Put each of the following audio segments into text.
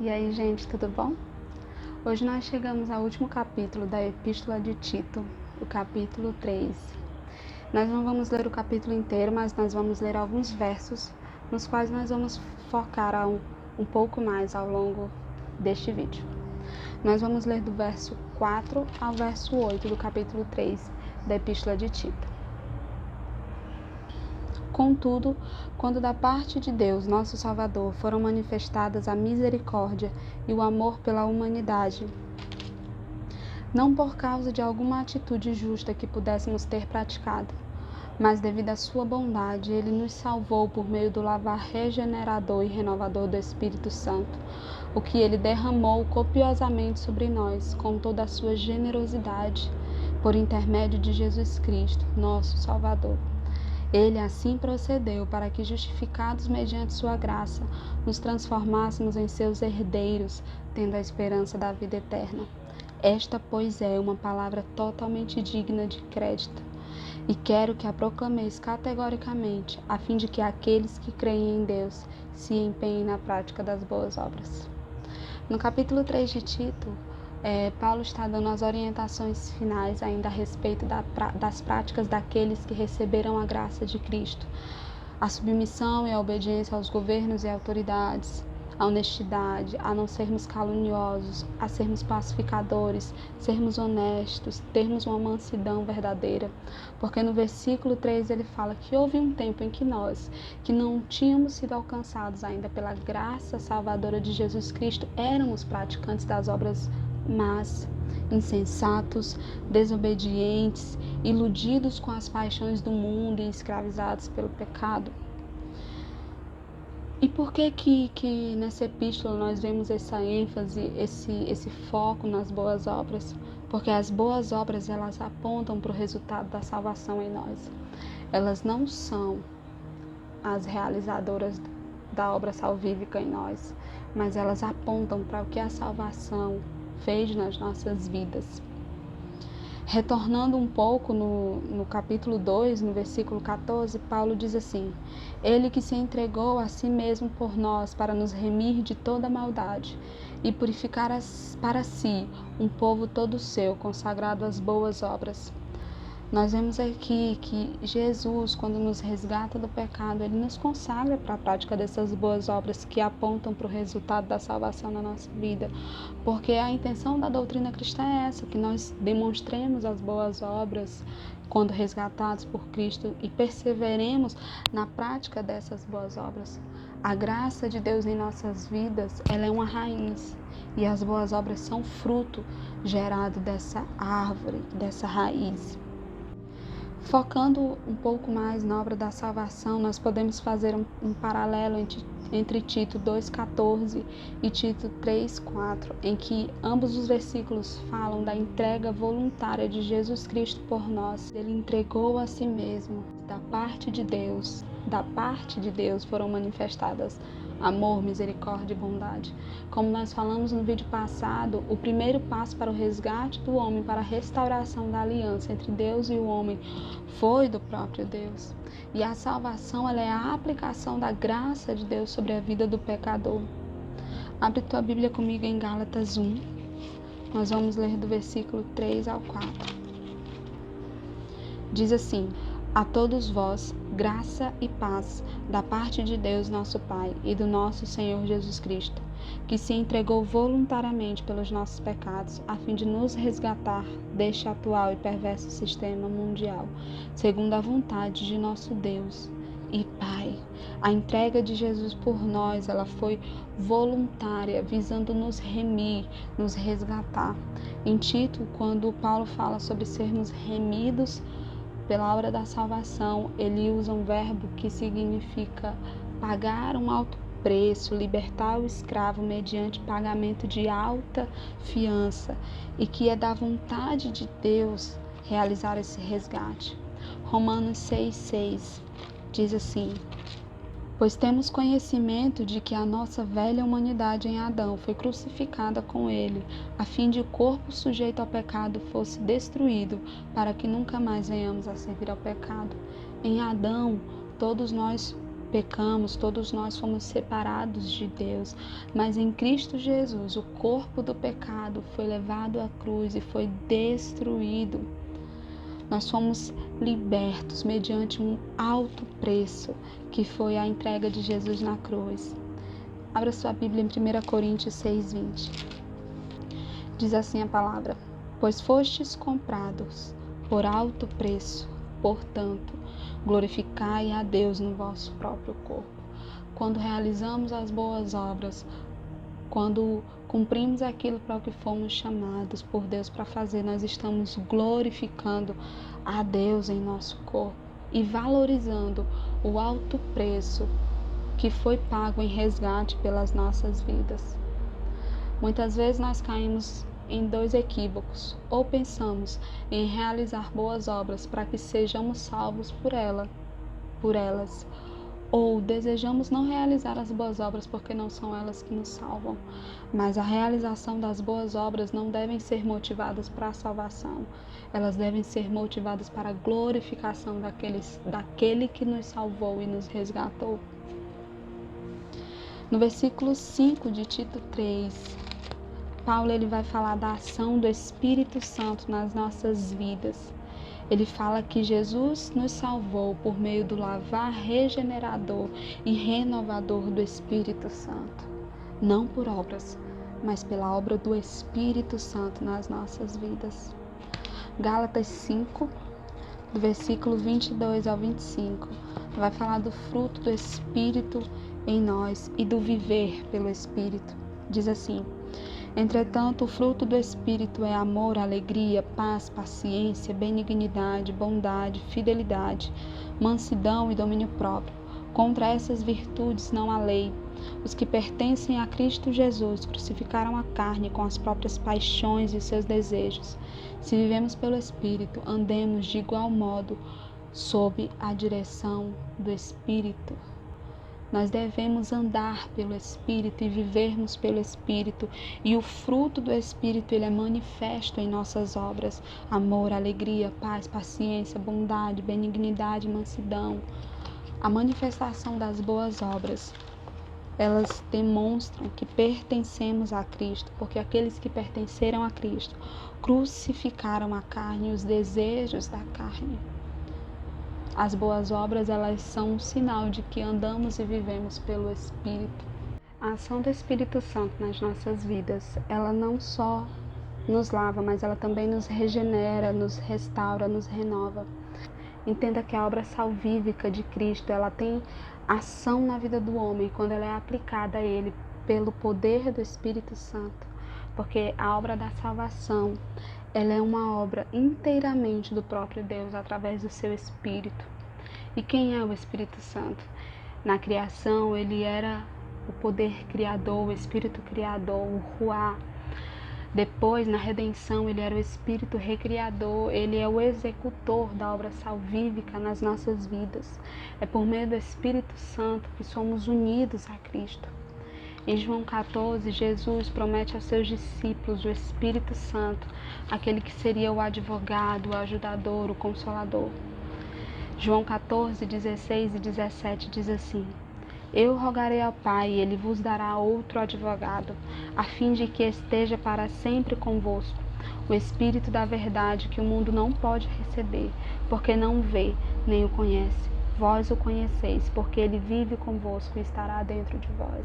E aí, gente, tudo bom? Hoje nós chegamos ao último capítulo da Epístola de Tito, o capítulo 3. Nós não vamos ler o capítulo inteiro, mas nós vamos ler alguns versos, nos quais nós vamos focar um pouco mais ao longo deste vídeo. Nós vamos ler do verso 4 ao verso 8 do capítulo 3 da Epístola de Tito. Contudo, quando da parte de Deus, nosso Salvador, foram manifestadas a misericórdia e o amor pela humanidade, não por causa de alguma atitude justa que pudéssemos ter praticado, mas devido à sua bondade, ele nos salvou por meio do lavar regenerador e renovador do Espírito Santo, o que ele derramou copiosamente sobre nós com toda a sua generosidade, por intermédio de Jesus Cristo, nosso Salvador. Ele assim procedeu para que, justificados mediante sua graça, nos transformássemos em seus herdeiros, tendo a esperança da vida eterna. Esta, pois, é uma palavra totalmente digna de crédito, e quero que a proclameis categoricamente, a fim de que aqueles que creem em Deus se empenhem na prática das boas obras. No capítulo 3 de Tito, Paulo está dando as orientações finais ainda a respeito das práticas daqueles que receberam a graça de Cristo, a submissão e a obediência aos governos e autoridades, a honestidade, a não sermos caluniosos, a sermos pacificadores, sermos honestos, termos uma mansidão verdadeira. Porque no versículo 3 ele fala que houve um tempo em que nós, que não tínhamos sido alcançados ainda pela graça salvadora de Jesus Cristo, éramos praticantes das obras más, insensatos, desobedientes, iludidos com as paixões do mundo e escravizados pelo pecado. E por que nessa epístola nós vemos essa ênfase, esse foco nas boas obras? Porque as boas obras, elas apontam para o resultado da salvação em nós. Elas não são as realizadoras da obra salvífica em nós, mas elas apontam para o que a salvação fez nas nossas vidas. Retornando um pouco no capítulo 2, no versículo 14, Paulo diz assim: Ele que se entregou a si mesmo por nós para nos remir de toda maldade e purificar para si um povo todo seu, consagrado às boas obras. Nós vemos aqui que Jesus, quando nos resgata do pecado, ele nos consagra para a prática dessas boas obras que apontam para o resultado da salvação na nossa vida. Porque a intenção da doutrina cristã é essa, que nós demonstremos as boas obras quando resgatados por Cristo e perseveremos na prática dessas boas obras. A graça de Deus em nossas vidas, ela é uma raiz. E as boas obras são fruto gerado dessa árvore, dessa raiz. Focando um pouco mais na obra da salvação, nós podemos fazer um paralelo entre Tito 2,14 e Tito 3,4, em que ambos os versículos falam da entrega voluntária de Jesus Cristo por nós. Ele entregou a si mesmo. Da parte de Deus foram manifestadas amor, misericórdia e bondade. Como nós falamos no vídeo passado, o primeiro passo para o resgate do homem, para a restauração da aliança entre Deus e o homem, foi do próprio Deus. E a salvação, ela é a aplicação da graça de Deus sobre a vida do pecador. Abre tua Bíblia comigo em Gálatas 1. Nós vamos ler do versículo 3 ao 4. Diz assim: A todos vós, graça e paz, da parte de Deus nosso Pai e do nosso Senhor Jesus Cristo, que se entregou voluntariamente pelos nossos pecados, a fim de nos resgatar deste atual e perverso sistema mundial, segundo a vontade de nosso Deus e Pai. A entrega de Jesus por nós, ela foi voluntária, visando nos remir, nos resgatar. Em Tito, quando Paulo fala sobre sermos remidos pela obra da salvação, ele usa um verbo que significa pagar um alto preço, libertar o escravo mediante pagamento de alta fiança, e que é da vontade de Deus realizar esse resgate. Romanos 6,6 diz assim: Pois temos conhecimento de que a nossa velha humanidade em Adão foi crucificada com ele, a fim de o corpo sujeito ao pecado fosse destruído, para que nunca mais venhamos a servir ao pecado. Em Adão, todos nós pecamos, todos nós fomos separados de Deus, mas em Cristo Jesus o corpo do pecado foi levado à cruz e foi destruído. Nós fomos libertos mediante um alto preço, que foi a entrega de Jesus na cruz. Abra sua Bíblia em 1 Coríntios 6:20. Diz assim a palavra: pois fostes comprados por alto preço, portanto, glorificai a Deus no vosso próprio corpo. Quando realizamos as boas obras, quando cumprimos aquilo para o que fomos chamados por Deus para fazer, nós estamos glorificando a Deus em nosso corpo e valorizando o alto preço que foi pago em resgate pelas nossas vidas. Muitas vezes nós caímos em dois equívocos, ou pensamos em realizar boas obras para que sejamos salvos por elas, ou desejamos não realizar as boas obras porque não são elas que nos salvam. Mas a realização das boas obras não devem ser motivadas para a salvação, elas devem ser motivadas para a glorificação daquele que nos salvou e nos resgatou. No versículo 5 de Tito 3, Paulo ele vai falar da ação do Espírito Santo nas nossas vidas. Ele fala que Jesus nos salvou por meio do lavar regenerador e renovador do Espírito Santo. Não por obras, mas pela obra do Espírito Santo nas nossas vidas. Gálatas 5, do versículo 22 ao 25, vai falar do fruto do Espírito em nós e do viver pelo Espírito. Diz assim: entretanto, o fruto do Espírito é amor, alegria, paz, paciência, benignidade, bondade, fidelidade, mansidão e domínio próprio. Contra essas virtudes não há lei. Os que pertencem a Cristo Jesus crucificaram a carne com as próprias paixões e seus desejos. Se vivemos pelo Espírito, andemos de igual modo sob a direção do Espírito. Nós devemos andar pelo Espírito e vivermos pelo Espírito. E o fruto do Espírito, ele é manifesto em nossas obras. Amor, alegria, paz, paciência, bondade, benignidade, mansidão. A manifestação das boas obras, elas demonstram que pertencemos a Cristo, porque aqueles que pertenceram a Cristo crucificaram a carne e os desejos da carne. As boas obras, elas são um sinal de que andamos e vivemos pelo Espírito. A ação do Espírito Santo nas nossas vidas, ela não só nos lava, mas ela também nos regenera, nos restaura, nos renova. Entenda que a obra salvífica de Cristo, ela tem ação na vida do homem quando ela é aplicada a ele pelo poder do Espírito Santo. Porque a obra da salvação, ela é uma obra inteiramente do próprio Deus, através do seu Espírito. E quem é o Espírito Santo? Na criação, ele era o poder criador, o Espírito criador, o Ruá. Depois, na redenção, ele era o Espírito recriador, ele é o executor da obra salvífica nas nossas vidas. É por meio do Espírito Santo que somos unidos a Cristo. Em João 14, Jesus promete aos seus discípulos o Espírito Santo, aquele que seria o advogado, o ajudador, o consolador. João 14, 16 e 17 diz assim: eu rogarei ao Pai, e Ele vos dará outro advogado, a fim de que esteja para sempre convosco, o Espírito da verdade, que o mundo não pode receber, porque não o vê, nem o conhece. Vós o conheceis, porque ele vive convosco e estará dentro de vós.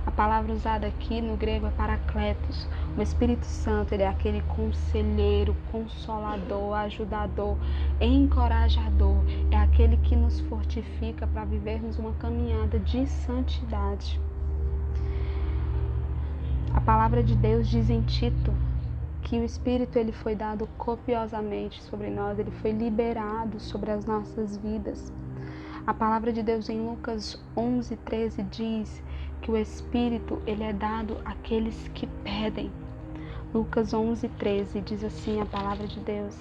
A palavra usada aqui no grego é Paracletos. O Espírito Santo, ele é aquele conselheiro, consolador, ajudador, encorajador. É aquele que nos fortifica para vivermos uma caminhada de santidade. A palavra de Deus diz em Tito que o Espírito ele foi dado copiosamente sobre nós, ele foi liberado sobre as nossas vidas. A palavra de Deus em Lucas 11, 13 diz que o Espírito ele é dado àqueles que pedem. Lucas 11, 13 diz assim a palavra de Deus: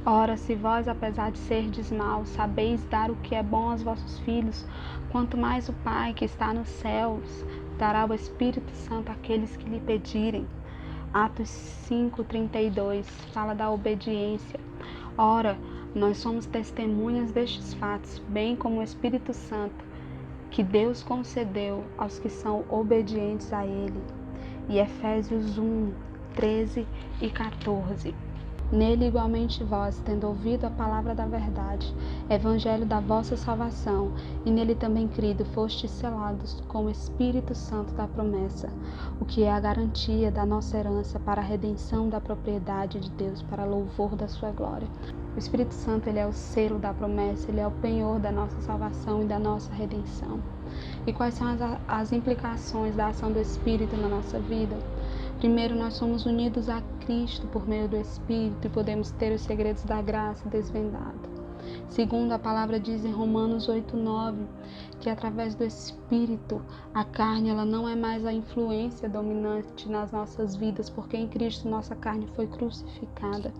ora, se vós, apesar de serdes maus, sabeis dar o que é bom aos vossos filhos, quanto mais o Pai que está nos céus dará o Espírito Santo àqueles que lhe pedirem. Atos 5, 32 fala da obediência. Ora, nós somos testemunhas destes fatos, bem como o Espírito Santo, que Deus concedeu aos que são obedientes a Ele. E Efésios 1, 13 e 14. Nele igualmente vós, tendo ouvido a palavra da verdade, evangelho da vossa salvação, e nele também crido, fostes selados com o Espírito Santo da promessa, o que é a garantia da nossa herança para a redenção da propriedade de Deus, para louvor da sua glória. O Espírito Santo, ele é o selo da promessa, ele é o penhor da nossa salvação e da nossa redenção. E quais são as implicações da ação do Espírito na nossa vida? Primeiro, nós somos unidos a Cristo por meio do Espírito e podemos ter os segredos da graça desvendados. Segundo, a palavra diz em Romanos 8:9 que através do Espírito a carne ela não é mais a influência dominante nas nossas vidas, porque em Cristo nossa carne foi crucificada.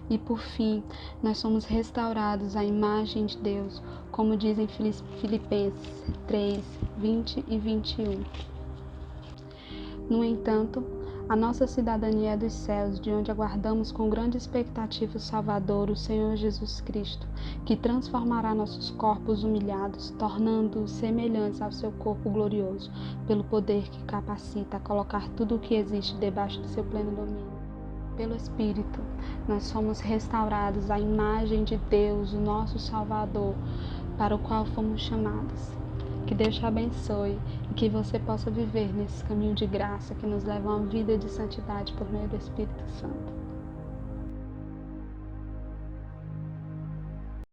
E por fim, nós somos restaurados à imagem de Deus, como diz em Filipenses 3, 20 e 21. No entanto, a nossa cidadania é dos céus, de onde aguardamos com grande expectativa o Salvador, o Senhor Jesus Cristo, que transformará nossos corpos humilhados, tornando-os semelhantes ao seu corpo glorioso, pelo poder que capacita a colocar tudo o que existe debaixo do seu pleno domínio. Pelo Espírito, nós somos restaurados à imagem de Deus, o nosso Salvador, para o qual fomos chamados. Que Deus te abençoe e que você possa viver nesse caminho de graça que nos leva a uma vida de santidade por meio do Espírito Santo.